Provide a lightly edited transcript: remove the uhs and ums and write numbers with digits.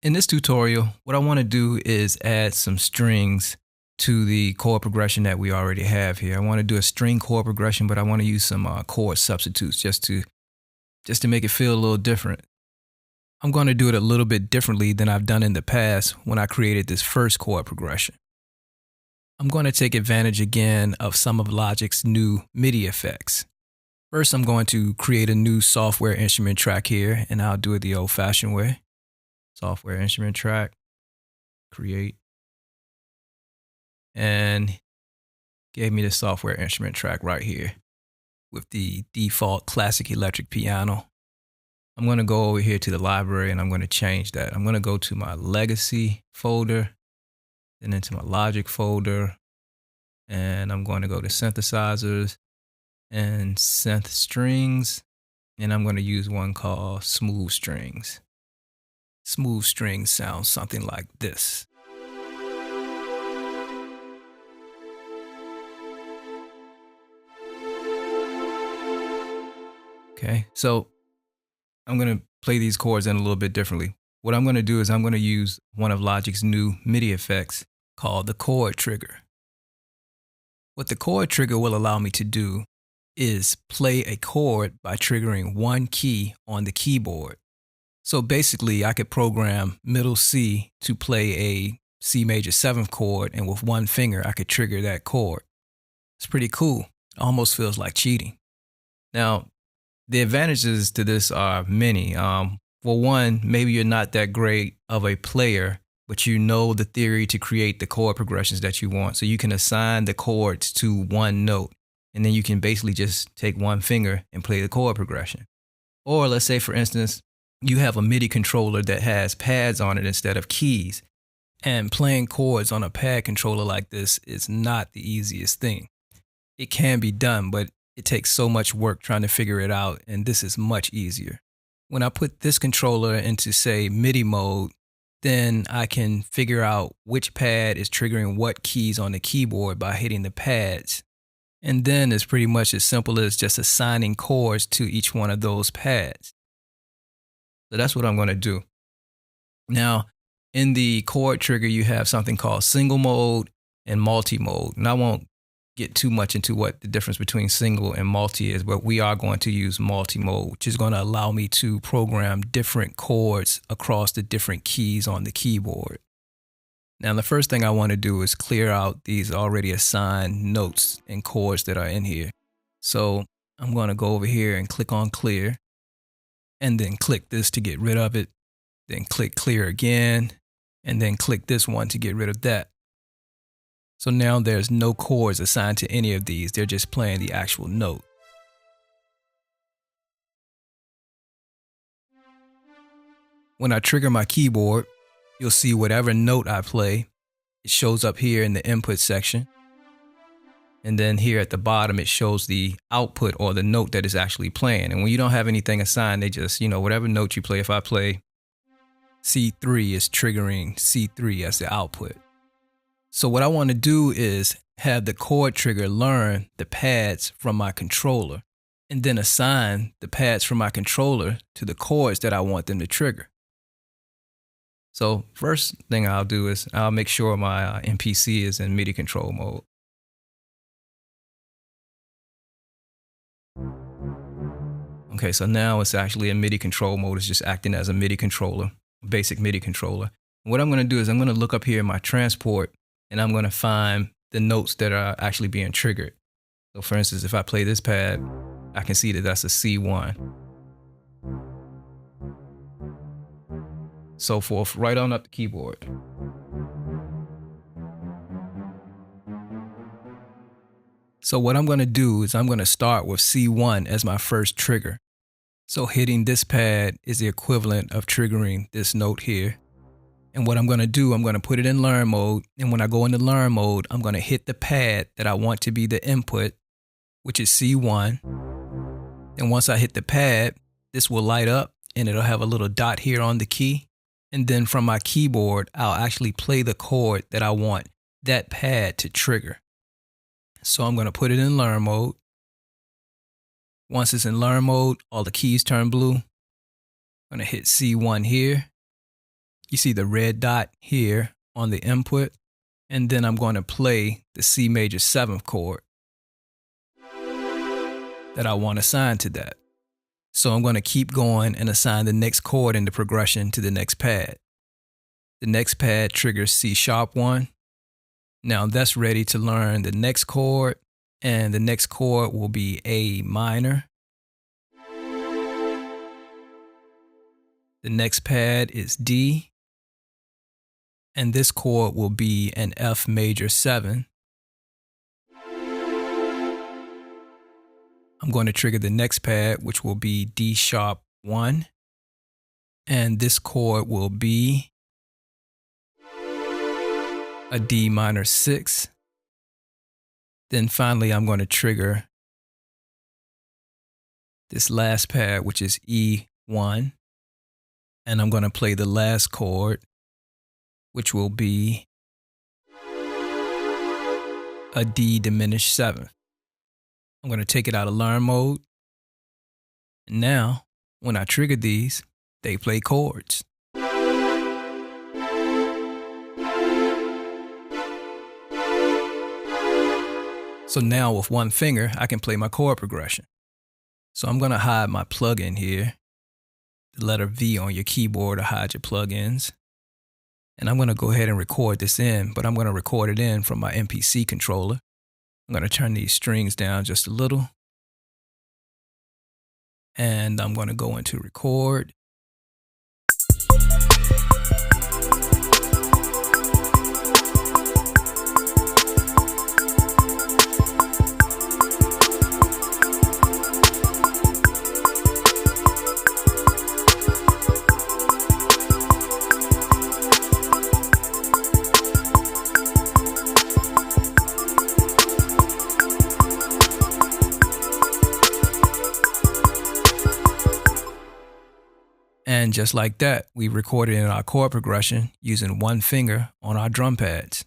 In this tutorial, what I want to do is add some strings to the chord progression that we already have here. I want to do a string chord progression, but I want to use some chord substitutes just to make it feel a little different. I'm going to do it a little bit differently than I've done in the past when I created this first chord progression. I'm going to take advantage again of some of Logic's new MIDI effects. First, I'm going to create a new software instrument track here, and I'll do it the old-fashioned way. Software instrument track, create, and gave me the software instrument track right here with the default classic electric piano. I'm going to go over here to the library and I'm going to change that. I'm going to go to my legacy folder, then into my Logic folder, and I'm going to go to synthesizers and synth strings, and I'm going to use one called smooth strings. Smooth strings sounds something like this. Okay, so I'm going to play these chords in a little bit differently. What I'm going to do is I'm going to use one of Logic's new MIDI effects called the chord trigger. What the chord trigger will allow me to do is play a chord by triggering one key on the keyboard. So basically, I could program middle C to play a C major 7th chord, and with one finger, I could trigger that chord. It's pretty cool. It almost feels like cheating. Now, the advantages to this are many. For one, maybe you're not that great of a player, but you know the theory to create the chord progressions that you want. So you can assign the chords to one note, and then you can basically just take one finger and play the chord progression. Or let's say, for instance, you have a MIDI controller that has pads on it instead of keys. And playing chords on a pad controller like this is not the easiest thing. It can be done, but it takes so much work trying to figure it out, and this is much easier. When I put this controller into, say, MIDI mode, then I can figure out which pad is triggering what keys on the keyboard by hitting the pads. And then it's pretty much as simple as just assigning chords to each one of those pads. So that's what I'm going to do. Now, in the chord trigger, you have something called single mode and multi-mode. And I won't get too much into what the difference between single and multi is, but we are going to use multi-mode, which is going to allow me to program different chords across the different keys on the keyboard. Now, the first thing I want to do is clear out these already assigned notes and chords that are in here. So I'm going to go over here and click on clear, and then click this to get rid of it, then click clear again, and then click this one to get rid of that. So now there's no chords assigned to any of these, they're just playing the actual note. When I trigger my keyboard, you'll see whatever note I play, it shows up here in the input section. And then here at the bottom, it shows the output or the note that is actually playing. And when you don't have anything assigned, they just, whatever note you play, if I play C3, it's triggering C3 as the output. So what I want to do is have the chord trigger learn the pads from my controller and then assign the pads from my controller to the chords that I want them to trigger. So first thing I'll do is I'll make sure my MPC is in MIDI control mode. Okay, so now it's actually in MIDI control mode. It's just acting as a MIDI controller, basic MIDI controller. What I'm going to do is I'm going to look up here in my transport, and I'm going to find the notes that are actually being triggered. So for instance, if I play this pad, I can see that that's a C1. So forth, right on up the keyboard. So what I'm going to do is I'm going to start with C1 as my first trigger. So hitting this pad is the equivalent of triggering this note here. And what I'm going to do, I'm going to put it in learn mode. And when I go into learn mode, I'm going to hit the pad that I want to be the input, which is C1. And once I hit the pad, this will light up and it'll have a little dot here on the key. And then from my keyboard, I'll actually play the chord that I want that pad to trigger. So I'm going to put it in learn mode. Once it's in learn mode, all the keys turn blue. I'm going to hit C1 here. You see the red dot here on the input, and then I'm going to play the C major 7th chord that I want assigned to that. So I'm going to keep going and assign the next chord in the progression to the next pad. The next pad triggers C#1. Now that's ready to learn the next chord, and the next chord will be A minor. The next pad is D, and this chord will be an F major 7. I'm going to trigger the next pad, which will be D#1, and this chord will be a D minor 6. Then finally, I'm going to trigger this last pad, which is E1, and I'm going to play the last chord, which will be a D diminished 7th. I'm going to take it out of learn mode. And now, when I trigger these, they play chords. So now with one finger, I can play my chord progression. So I'm going to hide my plugin here. The letter V on your keyboard to hide your plugins. And I'm going to go ahead and record this in, but I'm going to record it in from my MPC controller. I'm going to turn these strings down just a little. And I'm going to go into record. And just like that, we recorded in our chord progression using one finger on our drum pads.